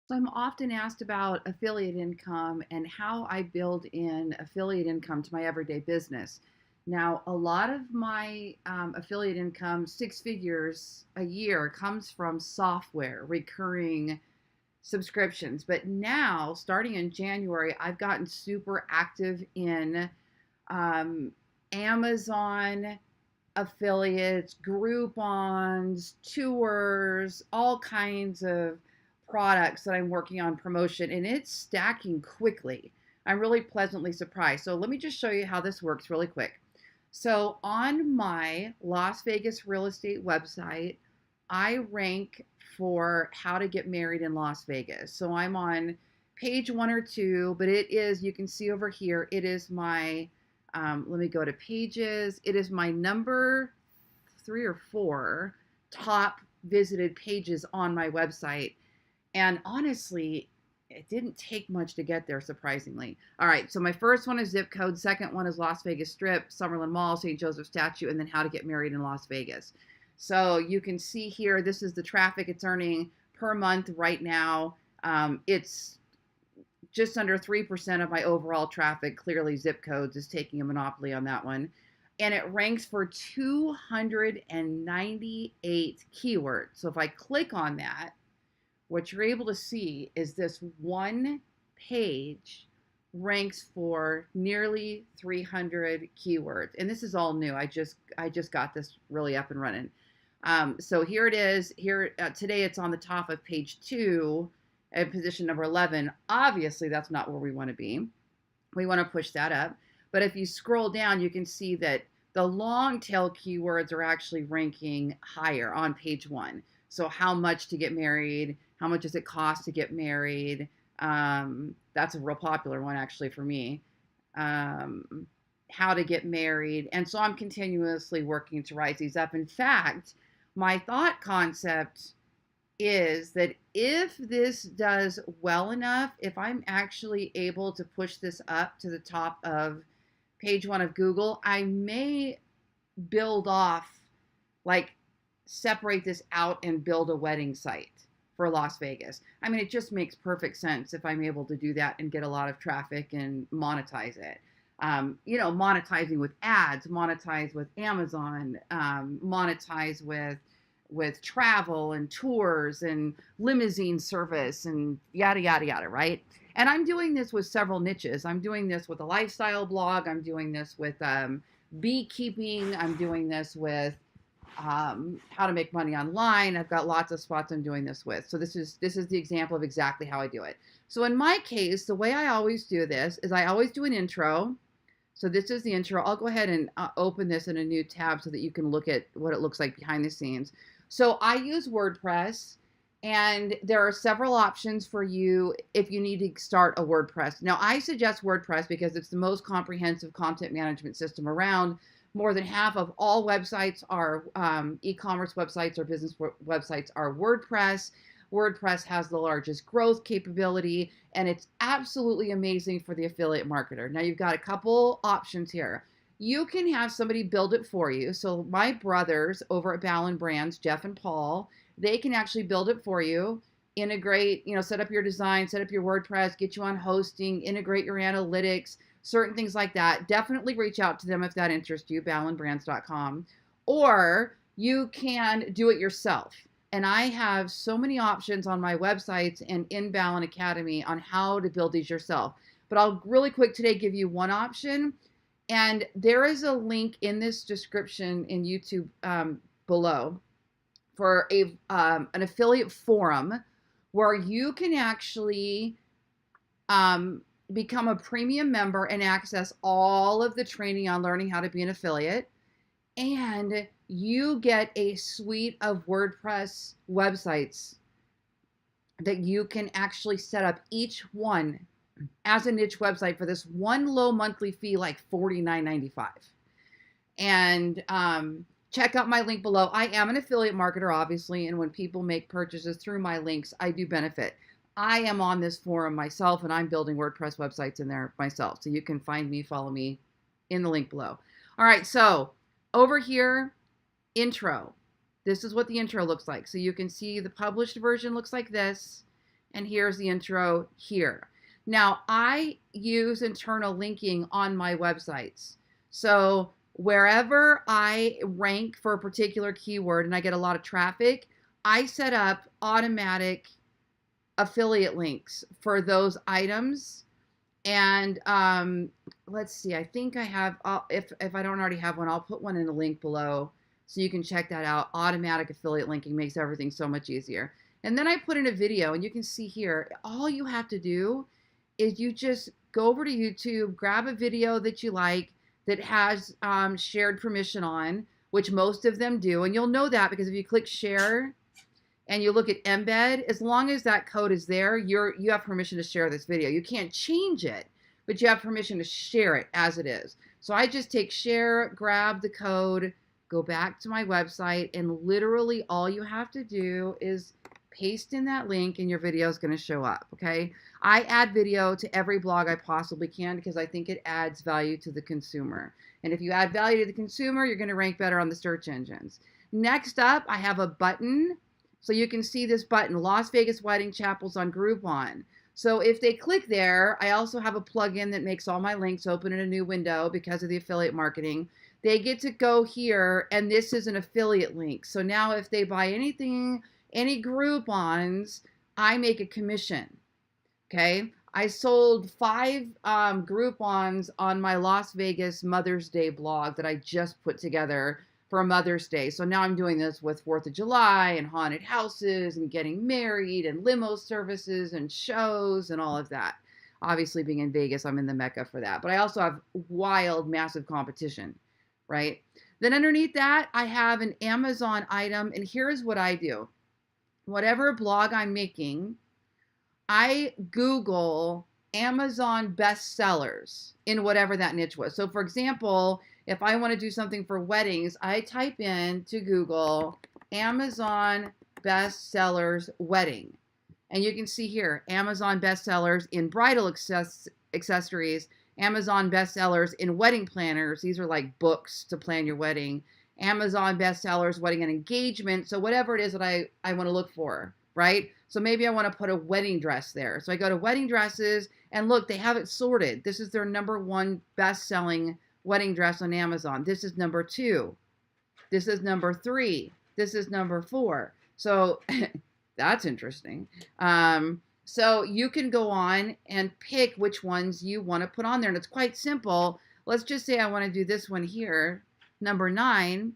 So I'm often asked about affiliate income and how I build in affiliate income to my everyday business. Now, a lot of my affiliate income, six figures a year, comes from software, recurring subscriptions. But now, starting in January, I've gotten super active in um, Amazon affiliates, Groupons, tours, all kinds of products that I'm working on promotion, and it's stacking quickly. I'm really pleasantly surprised. So let me just show you how this works really quick. So on my Las Vegas real estate website, I rank for how to get married in Las Vegas. So I'm on page one or two, but it is, you can see over here, it is my let me go to pages. It is my number three or four top visited pages on my website. And honestly, it didn't take much to get there, surprisingly. All right, so my first one is zip code. Second one is Las Vegas Strip, Summerlin Mall, St. Joseph Statue, and then how to get married in Las Vegas. So you can see here, this is the traffic it's earning per month right now. It's just under 3% of my overall traffic. Clearly, zip codes is taking a monopoly on that one. And it ranks for 298 keywords. So if I click on that, what you're able to see is this one page ranks for nearly 300 keywords. And this is all new. I just got this really up and running. So here it is. Here today it's on the top of page 2 at position number 11. Obviously, that's not where we want to be. We want to push that up. But if you scroll down, you can see that the long tail keywords are actually ranking higher on page 1. So how much to get married? How much does it cost to get married? That's a real popular one actually for me. How to get married. And so I'm continuously working to rise these up. In fact, my thought concept is that if this does well enough, if I'm actually able to push this up to the top of page 1 of Google, I may build off, like separate this out and build a wedding site for Las Vegas. I mean, it just makes perfect sense if I'm able to do that and get a lot of traffic and monetize it. Monetizing with ads, monetize with Amazon, monetize with travel and tours and limousine service and yada yada yada, right? And I'm doing this with several niches. I'm doing this with a lifestyle blog. I'm doing this with beekeeping. I'm doing this with how to make money online. I've got lots of spots I'm doing this with. So this is the example of exactly how I do it. So in my case, the way I always do this is I always do an intro. So this is the intro. I'll go ahead and open this in a new tab so that you can look at what it looks like behind the scenes. So I use WordPress, and there are several options for you if you need to start a WordPress. Now, I suggest WordPress because it's the most comprehensive content management system around. More than half of all websites are e-commerce websites or business websites are WordPress. WordPress has the largest growth capability, and it's absolutely amazing for the affiliate marketer. Now, you've got a couple options here. You can have somebody build it for you. So my brothers over at Ballen Brands, Jeff and Paul, they can actually build it for you, integrate, set up your design, set up your WordPress, get you on hosting, integrate your analytics, certain things like that. Definitely reach out to them if that interests you, ballenbrands.com. Or you can do it yourself. And I have so many options on my websites and in Ballen Academy on how to build these yourself. But I'll really quick today give you one option. And there is a link in this description in YouTube below for an affiliate forum where you can actually become a premium member and access all of the training on learning how to be an affiliate. And you get a suite of WordPress websites that you can actually set up each one as a niche website for this one low monthly fee, like $49.95. And check out my link below. I am an affiliate marketer, obviously, and when people make purchases through my links, I do benefit. I am on this forum myself, and I'm building WordPress websites in there myself. So you can find me, follow me in the link below. All right, so over here, intro. This is what the intro looks like. So you can see the published version looks like this. and here's the intro here. Now, I use internal linking on my websites. So wherever I rank for a particular keyword and I get a lot of traffic, I set up automatic affiliate links for those items. And let's see, I think I have, if I don't already have one, I'll put one in the link below so you can check that out. Automatic affiliate linking makes everything so much easier. And then I put in a video, and you can see here, all you have to do is you just go over to YouTube, grab a video that you like that has shared permission on, which most of them do. And you'll know that because if you click share and you look at embed, as long as that code is there, you have permission to share this video. You can't change it, but you have permission to share it as it is. So I just take share, grab the code, go back to my website, and literally all you have to do is paste in that link and your video is going to show up, okay? I add video to every blog I possibly can because I think it adds value to the consumer. And if you add value to the consumer, you're going to rank better on the search engines. Next up, I have a button. So you can see this button, Las Vegas Wedding Chapels on Groupon. So if they click there, I also have a plugin that makes all my links open in a new window because of the affiliate marketing. They get to go here, and this is an affiliate link. So now if they buy anything, any Groupons, I make a commission, okay? I sold 5 Groupons on my Las Vegas Mother's Day blog that I just put together for Mother's Day. So now I'm doing this with 4th of July and haunted houses and getting married and limo services and shows and all of that. Obviously, being in Vegas, I'm in the Mecca for that. But I also have wild, massive competition, right? Then underneath that, I have an Amazon item. And here's what I do. Whatever blog I'm making, I Google Amazon bestsellers in whatever that niche was. So for example, if I want to do something for weddings, I type in to Google Amazon bestsellers wedding. And you can see here, Amazon bestsellers in bridal accessories, Amazon bestsellers in wedding planners. These are like books to plan your wedding. Amazon bestsellers, wedding and engagement. So whatever it is that I want to look for, right? So maybe I want to put a wedding dress there. So I go to wedding dresses and look, they have it sorted. This is their #1 best-selling wedding dress on Amazon. This is number 2. This is number 3. This is number 4. So that's interesting. So you can go on and pick which ones you want to put on there. And it's quite simple. Let's just say I want to do this one here. Number 9,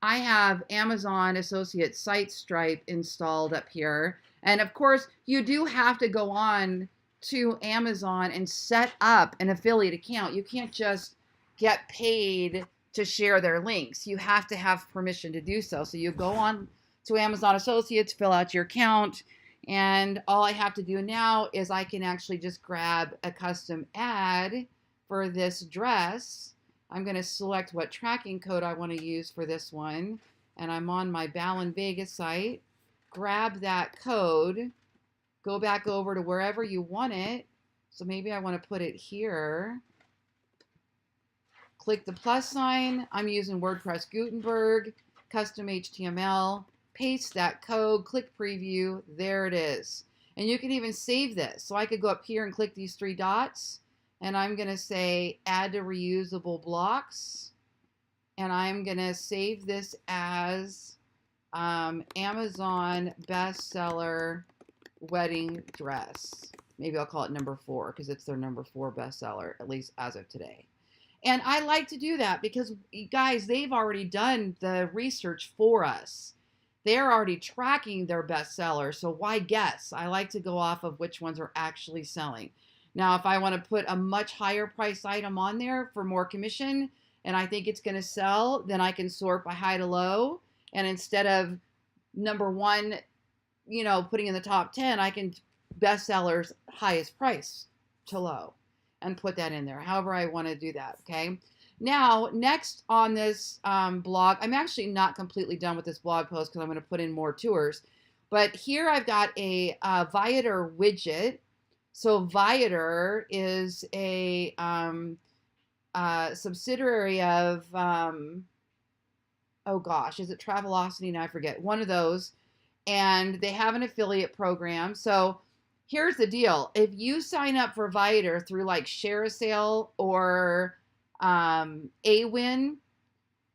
I have Amazon Associate Site Stripe installed up here. And of course, you do have to go on to Amazon and set up an affiliate account. You can't just get paid to share their links. You have to have permission to do so. So you go on to Amazon Associates, fill out your account, and all I have to do now is I can actually just grab a custom ad for this dress. I'm going to select what tracking code I want to use for this one, and I'm on my Ballen Vegas site. Grab that code, go back over to wherever you want it. So maybe I want to put it here. Click the plus sign. I'm using WordPress Gutenberg, custom HTML. Paste that code, click preview. There it is. And you can even save this. So I could go up here and click these 3 dots. And I'm going to say add to reusable blocks. And I'm going to save this as Amazon bestseller wedding dress. Maybe I'll call it number 4 because it's their number 4 bestseller, at least as of today. And I like to do that because, guys, they've already done the research for us. They're already tracking their bestsellers, so why guess? I like to go off of which ones are actually selling. Now, if I want to put a much higher price item on there for more commission, and I think it's going to sell, then I can sort by high to low. And instead of number 1, putting in the top 10, I can bestsellers highest price to low and put that in there, however I want to do that, okay? Now, next on this blog, I'm actually not completely done with this blog post because I'm going to put in more tours. But here I've got a Viator widget. So Viator is a subsidiary of, oh gosh, is it Travelocity? Now I forget. One of those. And they have an affiliate program. So here's the deal. If you sign up for Viator through like Share a Sale or AWin,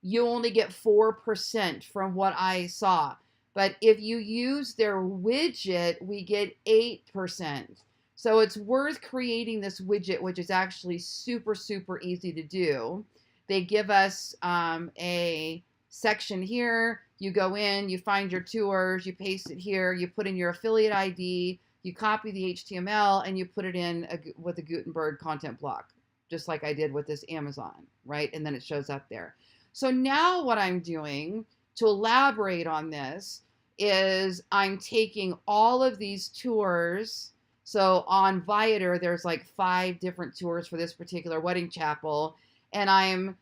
you only get 4% from what I saw. But if you use their widget, we get 8%. So it's worth creating this widget, which is actually super, super easy to do. They give us a section here. You go in, you find your tours, you paste it here, you put in your affiliate ID, you copy the HTML, and you put it in with a Gutenberg content block, just like I did with this Amazon, right? And then it shows up there. So now what I'm doing to elaborate on this is I'm taking all of these tours. So on Viator, there's like 5 different tours for this particular wedding chapel, and I'm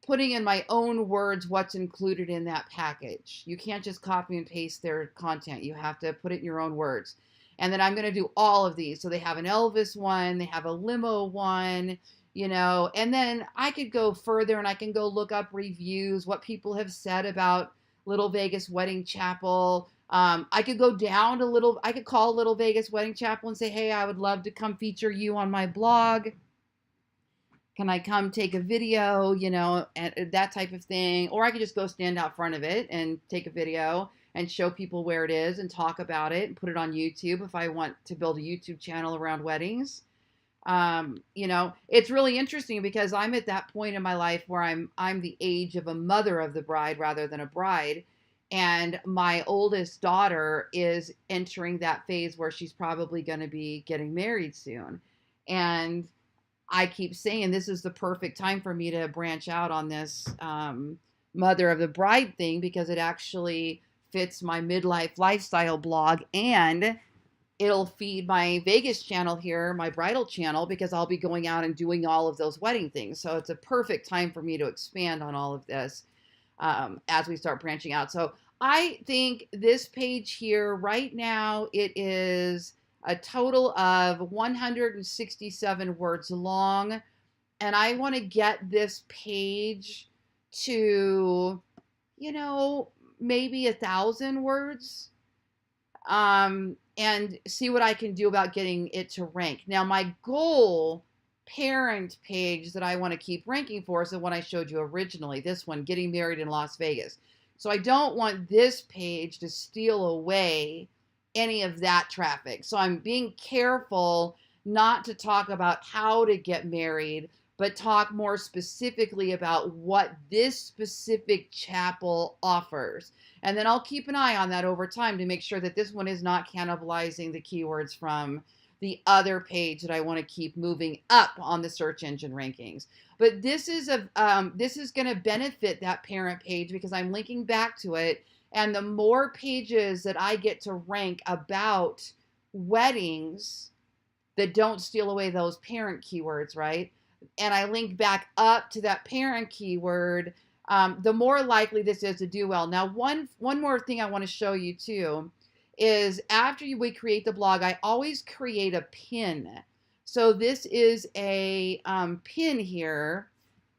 putting in my own words what's included in that package. You can't just copy and paste their content. You have to put it in your own words. And then I'm going to do all of these. So they have an Elvis one, they have a limo one, you know, and then I could go further and I can go look up reviews, what people have said about Little Vegas Wedding Chapel. I could go down to I could call Little Vegas Wedding Chapel and say, hey, I would love to come feature you on my blog. Can I come take a video, you know, and that type of thing. Or I could just go stand out front of it and take a video and show people where it is and talk about it and put it on YouTube if I want to build a YouTube channel around weddings. You know, it's really interesting because I'm at that point in my life where I'm the age of a mother of the bride rather than a bride. And my oldest daughter is entering that phase where she's probably going to be getting married soon. And I keep saying this is the perfect time for me to branch out on this mother of the bride thing because it actually fits my midlife lifestyle blog, and it'll feed my Vegas channel here, my bridal channel, because I'll be going out and doing all of those wedding things. So it's a perfect time for me to expand on all of this as we start branching out. So I think this page here right now, it is a total of 167 words long. And I want to get this page to, you know, maybe 1,000 words. And see what I can do about getting it to rank. Now, my goal parent page that I want to keep ranking for is the one I showed you originally, this one, Getting Married in Las Vegas. So I don't want this page to steal away any of that traffic. So I'm being careful not to talk about how to get married, but talk more specifically about what this specific chapel offers. And then I'll keep an eye on that over time to make sure that this one is not cannibalizing the keywords from the other page that I want to keep moving up on the search engine rankings. But this is going to benefit that parent page because I'm linking back to it. And the more pages that I get to rank about weddings that don't steal away those parent keywords, right? And I link back up to that parent keyword, the more likely this is to do well. Now, one more thing I want to show you too is after we create the blog, I always create a pin. So this is a pin here,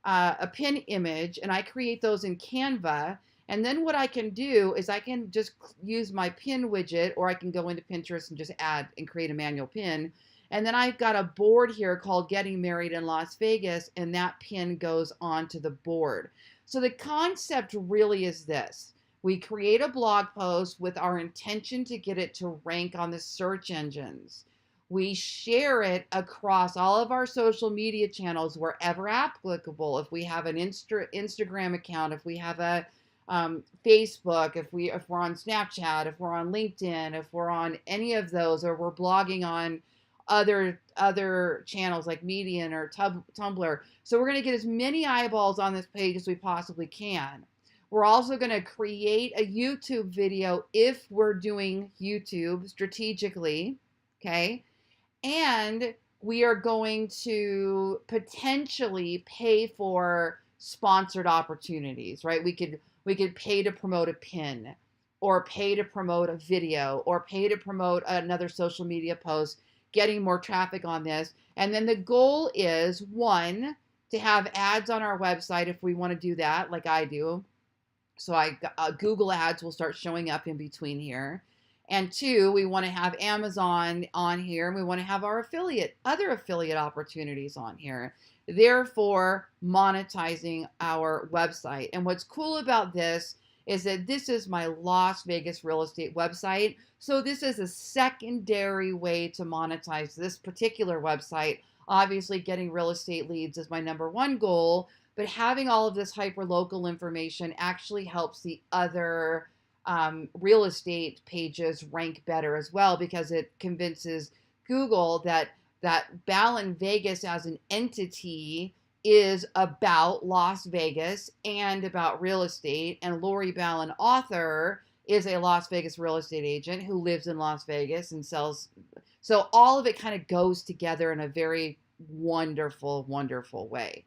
a pin image, and I create those in Canva. And then what I can do is I can just use my pin widget, or I can go into Pinterest and just add and create a manual pin. And then I've got a board here called Getting Married in Las Vegas, and that pin goes onto the board. So the concept really is this. We create a blog post with our intention to get it to rank on the search engines. We share it across all of our social media channels wherever applicable. If we have an Instagram account, if we have a Facebook, if we're on Snapchat, if we're on LinkedIn, if we're on any of those, or we're blogging on other channels like Medium or Tumblr. So we're going to get as many eyeballs on this page as we possibly can. We're also going to create a YouTube video if we're doing YouTube strategically, okay? And we are going to potentially pay for sponsored opportunities, right? We could pay to promote a pin, or pay to promote a video, or pay to promote another social media post, getting more traffic on this. And then the goal is, one, to have ads on our website if we want to do that, like I do. So Google ads will start showing up in between here. And two, we want to have Amazon on here, and we want to have our other affiliate opportunities on here. Therefore, monetizing our website. And what's cool about this is that this is my Las Vegas real estate website. So this is a secondary way to monetize this particular website. Obviously, getting real estate leads is my number one goal, but having all of this hyper local information actually helps the other real estate pages rank better as well, because it convinces Google that Ballen Vegas as an entity is about Las Vegas and about real estate, and Lori Ballen, author, is a Las Vegas real estate agent who lives in Las Vegas and sells. So all of it kind of goes together in a very wonderful, wonderful way.